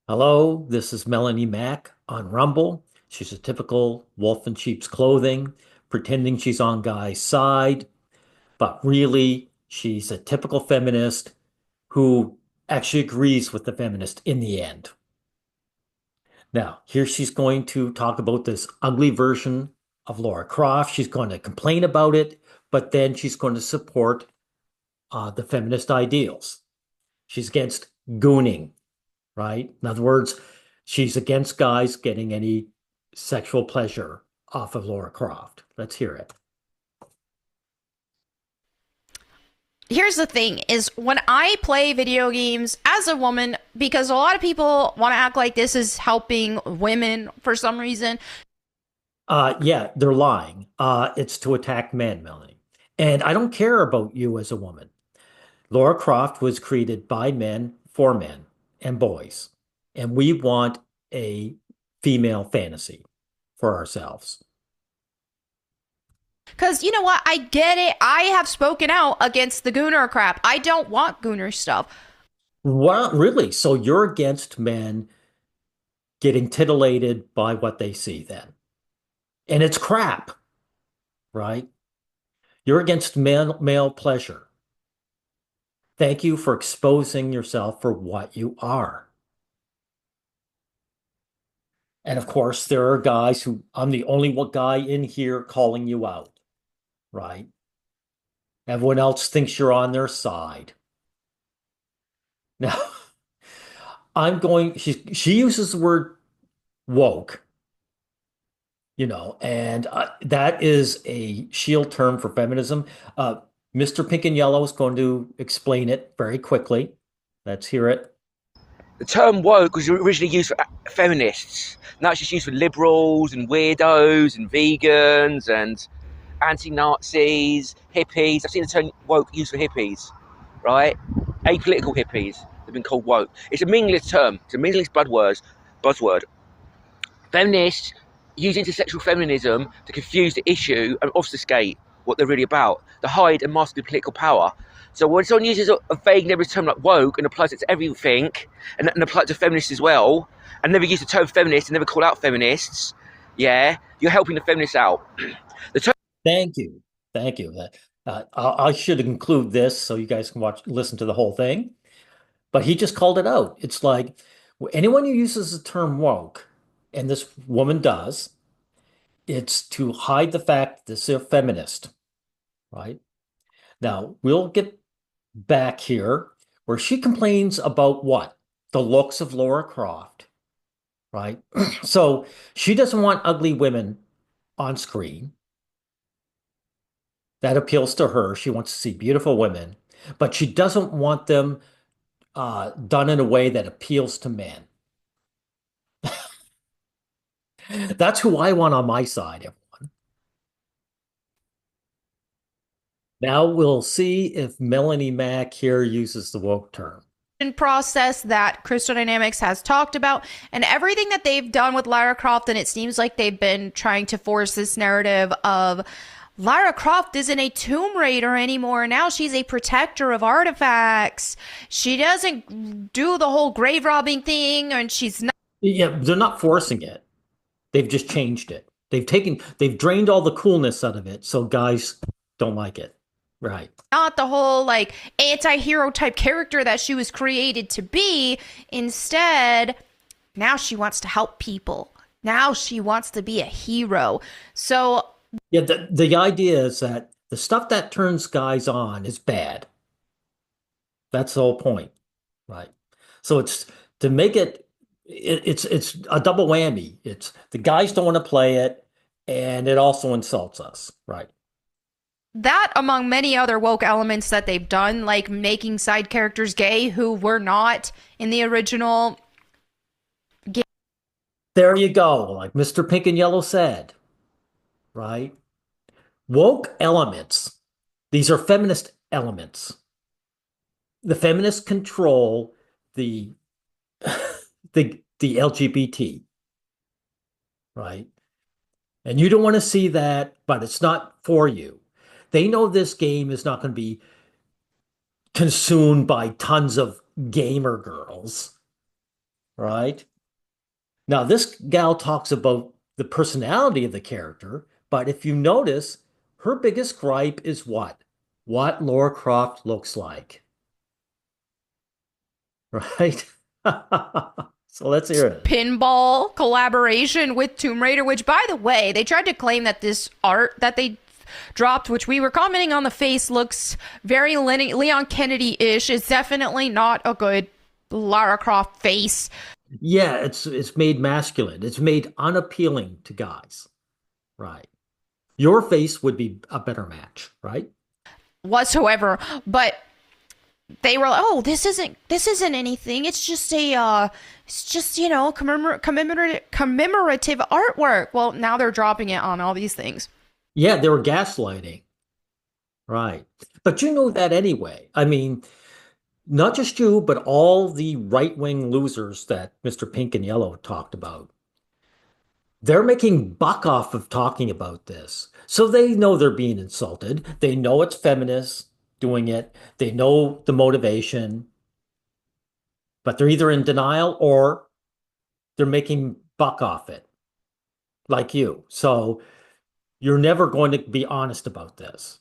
Hello, this is Melanie Mac on Rumble. She's a typical wolf in sheep's clothing, pretending she's on Guy's side, but really she's a typical feminist who actually agrees with the feminist in the end. Now, here she's going to talk about this ugly version of Lara Croft. She's going to complain about it, but then she's going to support the feminist ideals. She's against gooning, right? In other words, she's against guys getting any sexual pleasure off of Lara Croft. Let's hear it. Here's the thing is when I play video games as a woman, because a lot of people want to act like this is helping women for some reason. Yeah, they're lying. It's to attack men, Melanie. And I don't care about you as a woman. Lara Croft was created by men for men and boys. And we want a female fantasy for ourselves. Because you know what? I get it. I have spoken out against the Gooner crap. I don't want Gooner stuff. What, really? So you're against men getting titillated by what they see then? And it's crap, right? You're against male pleasure. Thank you for exposing yourself for what you are. And of course, there are guys who I'm the only one guy in here calling you out, right? Everyone else thinks you're on their side. Now, she uses the word woke, and that is a shield term for feminism. Uh, Mr. Pink and Yellow is going to explain it very quickly. Let's hear it. The term woke was originally used for feminists. Now it's just used for liberals and weirdos and vegans and anti-Nazis, hippies. I've seen the term woke used for hippies, right? Apolitical hippies have been called woke. It's a meaningless term. It's a meaningless buzzword. Feminists use intersectional feminism to confuse the issue and obfuscate what they're really about, to hide and mask the political power. So when someone uses a vague nebulous term like woke and applies it to everything, and applies it to feminists as well, and never use the term feminist and never call out feminists, yeah, you're helping the feminists out. The term Thank you. Thank you. I should include this so you guys can listen to the whole thing. But he just called it out. It's like anyone who uses the term woke, and this woman does, it's to hide the fact that they're a feminist, right? Now, we'll get back here where she complains about what? The looks of Lara Croft, right? So she doesn't want ugly women on screen. That appeals to her. She wants to see beautiful women, but she doesn't want them done in a way that appeals to men. That's who I want on my side, everyone. Now we'll see if Melanie Mac here uses the woke term. Process that Crystal Dynamics has talked about and everything that they've done with Lara Croft, and it seems like they've been trying to force this narrative of Lara Croft isn't a Tomb Raider anymore. Now she's a protector of artifacts. She doesn't do the whole grave robbing thing, and she's Yeah, they're not forcing it. They've just changed it. They've drained all the coolness out of it, so guys don't like it. Right. not the whole like anti-hero type character that she was created to be. Instead, now she wants to help people. Now she wants to be a hero. So Yeah, the idea is that the stuff that turns guys on is bad. That's the whole point, right? So it's to make it's a double whammy. It's the guys don't want to play it, and it also insults us, right? that, among many other woke elements that they've done, like making side characters gay who were not in the original game. There you go, like Mr. Pink and Yellow said, right? Woke elements. These are feminist elements. The feminists control the the LGBT, right? And you don't want to see that, but it's not for you. They know this game is not going to be consumed by tons of gamer girls, right? Now, this gal talks about the personality of the character, but if you notice, her biggest gripe is what? What Lara Croft looks like, right? So let's hear it. Pinball collaboration with Tomb Raider, which, by the way, they tried to claim that this art that they dropped, which we were commenting on the face, looks very Leon Kennedy-ish. It's definitely not a good Lara Croft face. Yeah, it's made masculine. It's made unappealing to guys, right? Your face would be a better match, right? Whatsoever, but they were like, "Oh, this isn't anything. It's just commemorative artwork." Well, now they're dropping it on all these things. Yeah, they were gaslighting, right? But you know that anyway. I mean, not just you, but all the right-wing losers that Mr. Pink and Yellow talked about. They're making buck off of talking about this. So they know they're being insulted. They know it's feminists doing it. They know the motivation, but they're either in denial or they're making buck off it, like you. So you're never going to be honest about this.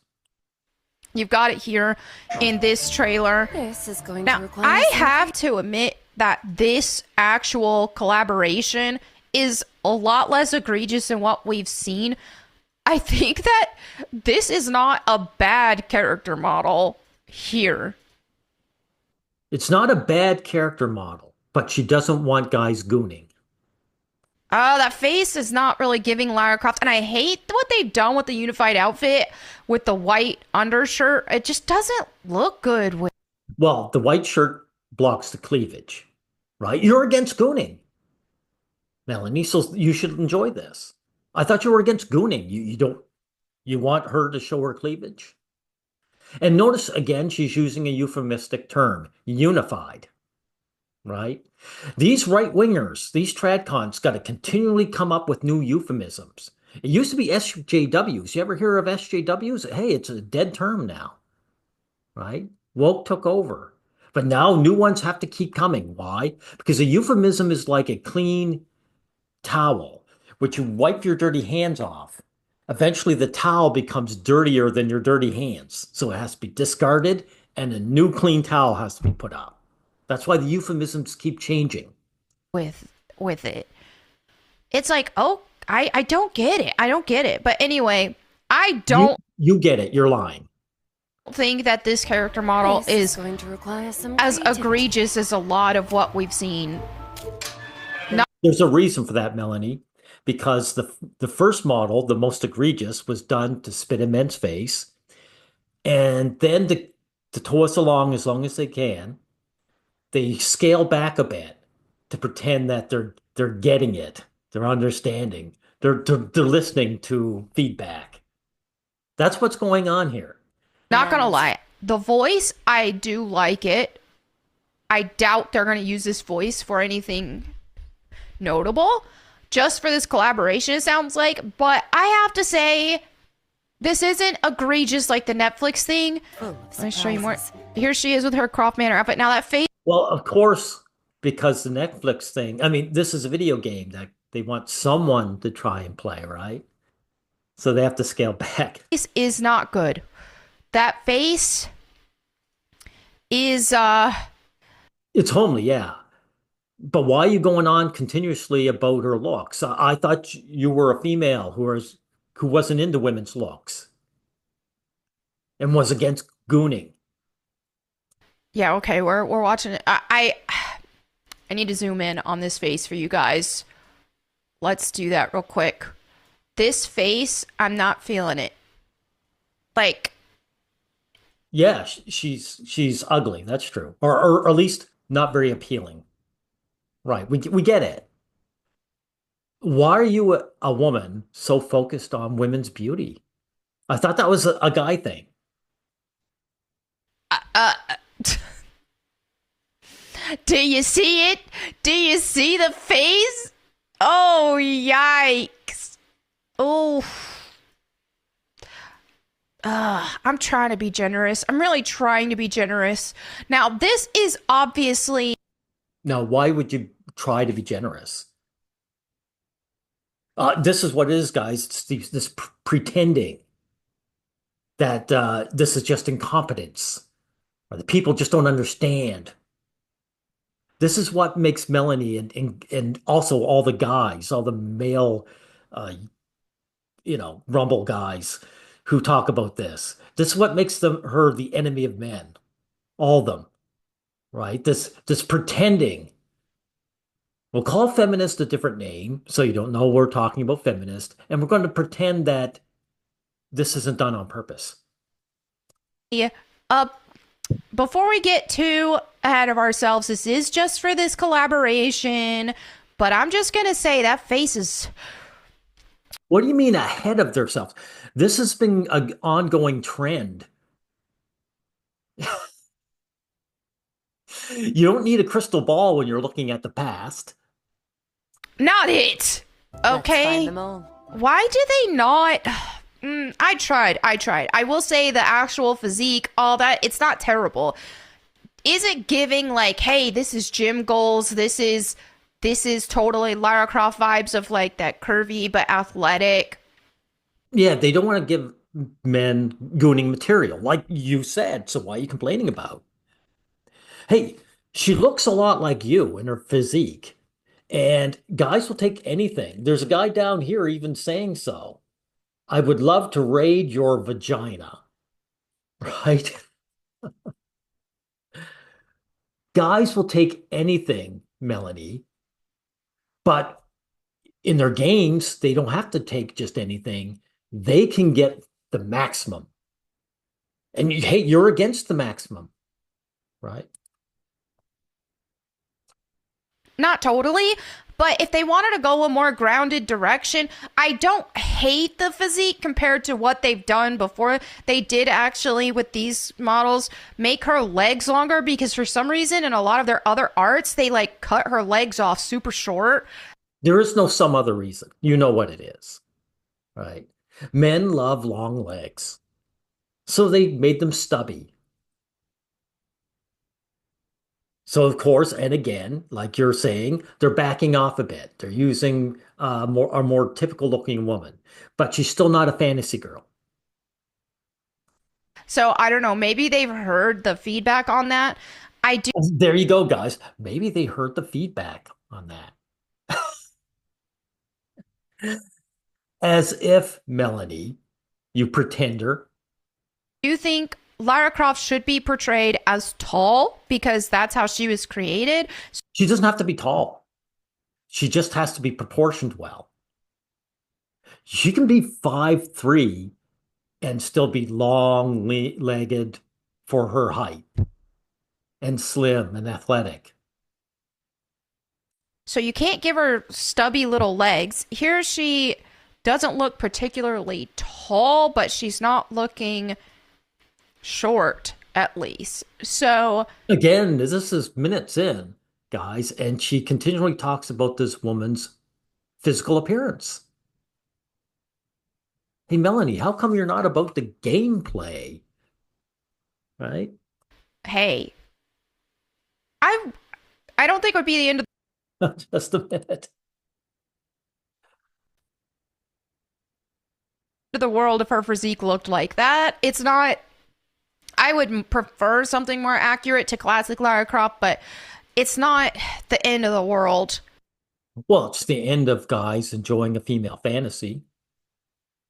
You've got it here in this trailer. This is going to Now, require I some have to admit that this actual collaboration is a lot less egregious than what we've seen. I think that this is not a bad character model here. It's not a bad character model, but she doesn't want guys gooning. Oh, that face is not really giving Lara Croft. And I hate what they've done with the unified outfit with the white undershirt. It just doesn't look good with. Well, the white shirt blocks the cleavage, right? You're against gooning, Melanie, so you should enjoy this. I thought you were against gooning. You want her to show her cleavage? And notice again, she's using a euphemistic term, unified, right? These right-wingers, these tradcons, got to continually come up with new euphemisms. It used to be SJWs. You ever hear of SJWs? Hey, it's a dead term now, right? Woke took over. But now new ones have to keep coming. Why? Because a euphemism is like a clean towel, which you wipe your dirty hands off. Eventually, the towel becomes dirtier than your dirty hands. So it has to be discarded and a new clean towel has to be put up. That's why the euphemisms keep changing. With it. It's like, oh, I don't get it. I don't get it. But anyway, I don't You get it. You're lying. think that this character model This is going to require some as creativity. egregious as a lot of what we've seen. There's a reason for that, Melanie, because the first model, the most egregious, was done to spit in men's face, and then to tow us along as long as they can, they scale back a bit to pretend that they're getting it, they're understanding, they're listening to feedback. That's what's going on here. Not gonna lie, the voice, I do like it. I doubt they're gonna use this voice for anything notable, just for this collaboration, it sounds like. But I have to say, this isn't egregious like the Netflix thing. Full of Let me show you more. surprises. Here she is with her Croft Manor outfit. Now that face Well, of course, because the Netflix thing, I mean, this is a video game that they want someone to try and play, right? So they have to scale back. is not good. That face is It's homely, yeah. But why are you going on continuously about her looks? I thought you were a female who wasn't into women's looks and was against gooning. yeah, okay, we're watching it. I need to zoom in on this face for you guys. Let's do that real quick. This face, I'm not feeling it. Like, Yeah, she's ugly. That's true, or at least not very appealing. Right? We get it. Why are you a woman so focused on women's beauty? I thought that was a guy thing. uh, do you see it? Do you see the face? Oh, yikes. Oh. I'm trying to be generous. I'm really trying to be generous. Now, this is obviously Now, why would you try to be generous? This is what it is, guys. It's this pretending that this is just incompetence, or the people just don't understand. This is what makes Melanie and also all the guys, all the male, uh, Rumble guys who talk about this. This is what makes her the enemy of men, all of them, right? This pretending. We'll call feminist a different name, so you don't know we're talking about feminist, and we're going to pretend that this isn't done on purpose. Uh, Before we get too ahead of ourselves, this is just for this collaboration, but I'm just gonna say that face is. What do you mean ahead of themselves? This has been an ongoing trend. You don't need a crystal ball when you're looking at the past. Not it! Let's find Okay? them all. Why do they not? I tried. I will say the actual physique, all that, it's not terrible. Is it giving like, hey, this is gym goals, this is totally Lara Croft vibes of like that curvy but athletic? Yeah, they don't want to give men gooning material, like you said. So why are you complaining about? Hey, she looks a lot like you in her physique, and guys will take anything. There's a guy down here even saying so. I would love to raid your vagina, right? Guys will take anything, Melanie, but in their games, they don't have to take just anything. They can get the maximum. And hey, you're against the maximum, right? Not totally, but if they wanted to go a more grounded direction, I don't hate the physique compared to what they've done before. They did actually, with these models, make her legs longer because for some reason in a lot of their other arts, they like cut her legs off super short. There is no some other reason. You know what it is, right? Men love long legs. So they made them stubby. So of course, and again, like you're saying, they're backing off a bit. They're using a more typical looking woman, but she's still not a fantasy girl. So I don't know, maybe they've heard the feedback on that. I do There you go, guys. Maybe they heard the feedback on that. As if, Melanie, you pretender. think Lara Croft should be portrayed as tall because that's how she was created. She doesn't have to be tall. She just has to be proportioned well. She can be 5'3" and still be long-legged for her height and slim and athletic. So you can't give her stubby little legs. Here she doesn't look particularly tall, but she's not looking short at least. So Again, this is minutes in, guys, and she continually talks about this woman's physical appearance. Hey, Melanie, how come you're not about the gameplay? Right? hey, I I don't think it would be the end Just a minute. of the world if her physique looked like that. It's not. I would prefer something more accurate to classic Lara Croft, but it's not the end of the world. Well, it's the end of guys enjoying a female fantasy.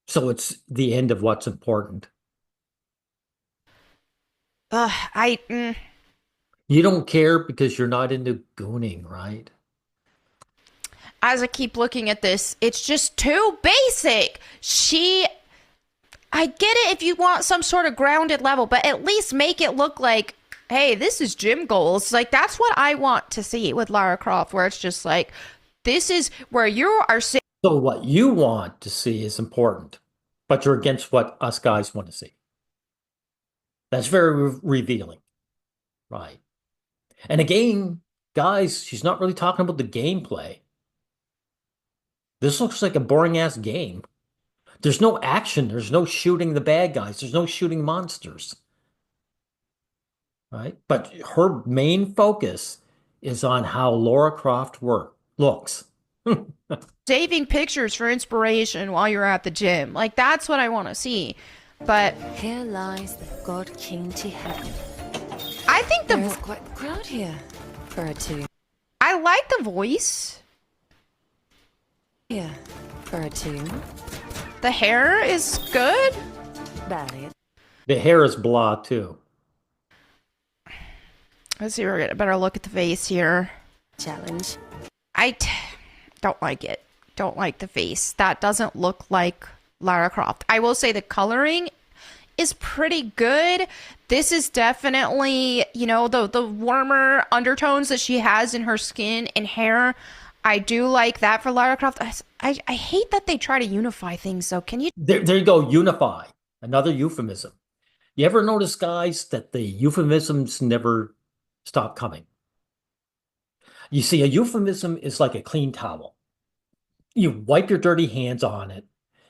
So it's the end of what's important. Ugh, You don't care because you're not into gooning, right? as I keep looking at this, it's just too basic. I get it if you want some sort of grounded level, but at least make it look like, hey, this is gym goals. Like, that's what I want to see with Lara Croft, where it's just like, this is where you are saying. So what you want to see is important, but you're against what us guys want to see. That's very revealing, right? And again, guys, she's not really talking about the gameplay. This looks like a boring ass game. There's no action. There's no shooting the bad guys. There's no shooting monsters, right? But her main focus is on how Lara Croft looks. Saving pictures for inspiration while you're at the gym. Like, that's what I want to see. But here lies the god king to heaven. I think There's quite the crowd here for a tomb. I like the voice. Here for a tomb. The hair is good. Barely. The hair is blah too. Let's see, we're getting a better look at the face here. Challenge. Don't like it. Don't like the face. That doesn't look like Lara Croft. I will say the coloring is pretty good. This is definitely, you know, the warmer undertones that she has in her skin and hair. I do like that for Lara Croft. I hate that they try to unify things, though. Can you? There you go, unify. Another euphemism. You ever notice, guys, that the euphemisms never stop coming? You see, a euphemism is like a clean towel. You wipe your dirty hands on it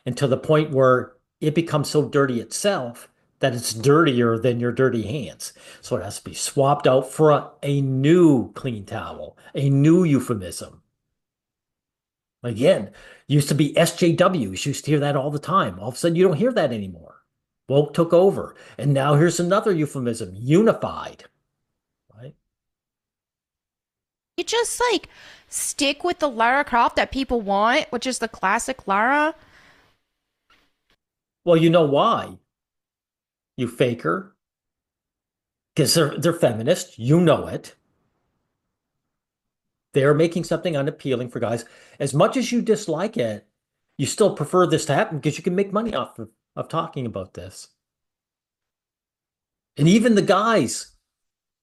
until the point where it becomes so dirty itself that it's dirtier than your dirty hands. So it has to be swapped out for a new clean towel, a new euphemism. Again, used to be SJWs. You used to hear that all the time. All of a sudden, you don't hear that anymore. Woke took over. And now here's another euphemism, unified. Right? You just like stick with the Lara Croft that people want, which is the classic Lara. Well, you know why, you faker. Because they're feminists. You know it. They're making something unappealing for guys. As much as you dislike it, you still prefer this to happen because you can make money off of talking about this. And even the guys,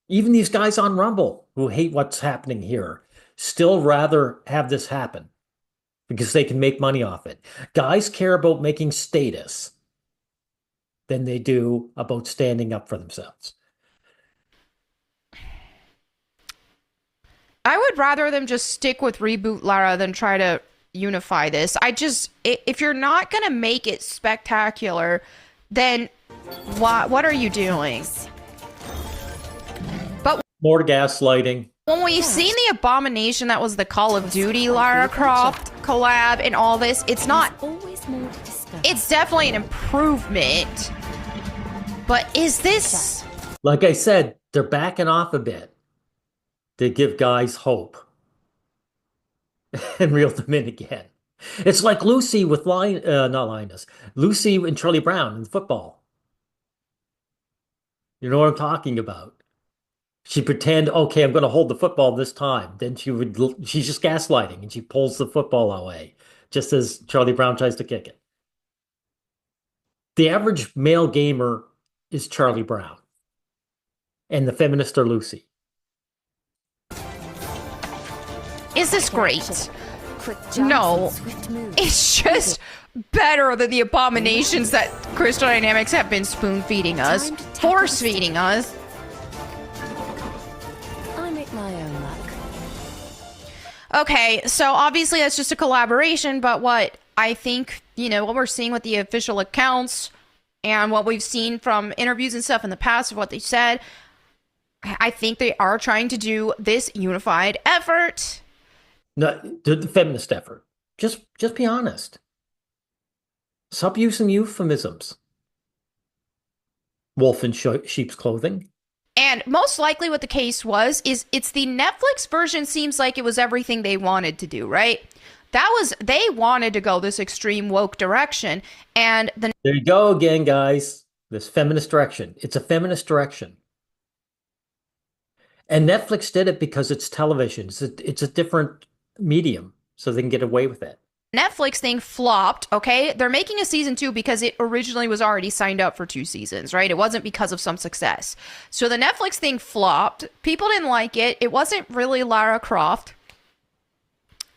even these guys on Rumble who hate what's happening here, still rather have this happen because they can make money off it. Guys care about making status than they do about standing up for themselves. I would rather them just stick with Reboot Lara than try to unify this. If you're not going to make it spectacular, then what are you doing? But More gaslighting. when we've seen the abomination that was the Call of Duty Lara Croft collab and all this, it's not, Always more to discover. it's definitely an improvement. But is this... Like I said, they're backing off a bit to give guys hope and reel them in again. It's like Lucy with not Linus, Lucy and Charlie Brown in football. You know what I'm talking about? She pretend, okay, I'm going to hold the football this time. Then she's just gaslighting and she pulls the football away just as Charlie Brown tries to kick it. The average male gamer is Charlie Brown and the feminist are Lucy. Is this great? Quick jumps No. and swift moves. It's just better than the abominations that Crystal Dynamics have been spoon-feeding us, force-feeding us. I make my own luck. Okay, so obviously that's just a collaboration, but what I think, you know, what we're seeing with the official accounts and what we've seen from interviews and stuff in the past of what they said, I think they are trying to do this unified effort. No, the feminist effort. Just be honest. Stop using euphemisms. Wolf in sheep's clothing. And most likely what the case was is it's the Netflix version seems like it was everything they wanted to do, right? They wanted to go this extreme woke direction. And There you go again, guys. This feminist direction. It's a feminist direction. And Netflix did it because it's television. It's a different medium, so they can get away with it. Netflix thing flopped, okay? They're making a season 2 because it originally was already signed up for 2 seasons, right? It wasn't because of some success. So the Netflix thing flopped. People didn't like it. It wasn't really Lara Croft.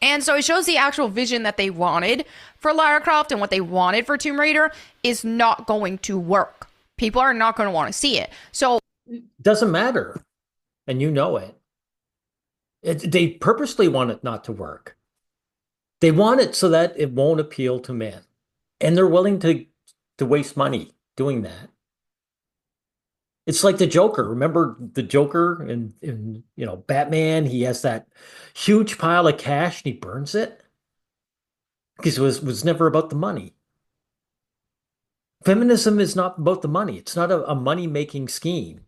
And so it shows the actual vision that they wanted for Lara Croft and what they wanted for Tomb Raider is not going to work. People are not going to want to see it. So Doesn't matter. And you know it. They purposely want it not to work. They want it so that it won't appeal to men. And they're willing to waste money doing that. It's like the Joker. Remember the Joker Batman? He has that huge pile of cash and he burns it because it was never about the money. Feminism is not about the money. It's not a money-making scheme.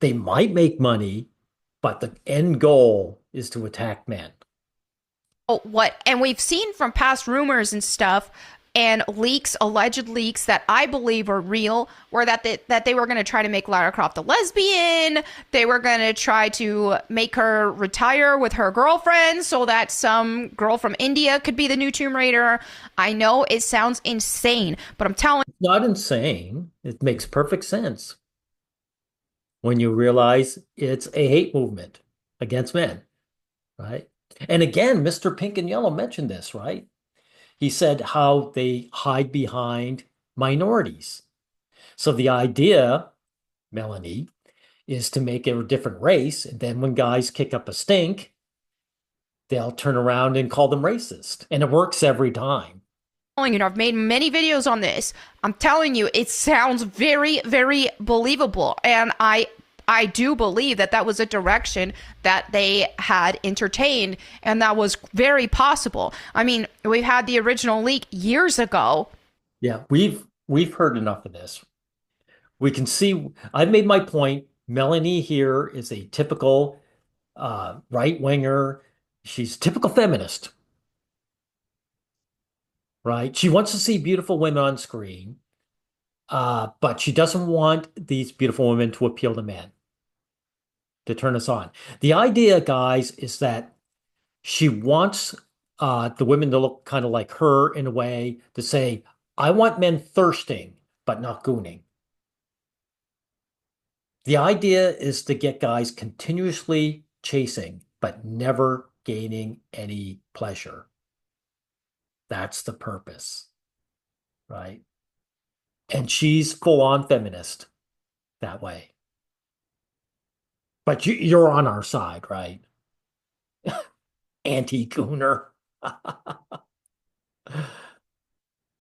They might make money, but the end goal is to attack men. Oh, what? And we've seen from past rumors and stuff and leaks, alleged leaks that I believe are real, were that they were going to try to make Lara Croft a lesbian. They were going to try to make her retire with her girlfriend so that some girl from India could be the new Tomb Raider. I know it sounds insane, but I'm telling It's not insane. It makes perfect sense when you realize it's a hate movement against men, right? And again, Mr. Pink and Yellow mentioned this, right? He said how they hide behind minorities. So the idea, Melanie, is to make it a different race. And then when guys kick up a stink, they'll turn around and call them racist. And it works every time. you, I've made many videos on this. I'm telling you, it sounds very, very believable. And I do believe that that was a direction that they had entertained, and that was very possible. I mean, we had the original leak years ago. Yeah, we've heard enough of this. We can see I've made my point. Melanie here is a typical right winger. She's a typical feminist, right? She wants to see beautiful women on screen, but she doesn't want these beautiful women to appeal to men, to turn us on. The idea, guys, is that she wants the women to look kind of like her in a way to say, I want men thirsting, but not gooning. The idea is to get guys continuously chasing, but never gaining any pleasure. That's the purpose, right? And she's full on feminist that way. But you're on our side, right? Anti-gooner.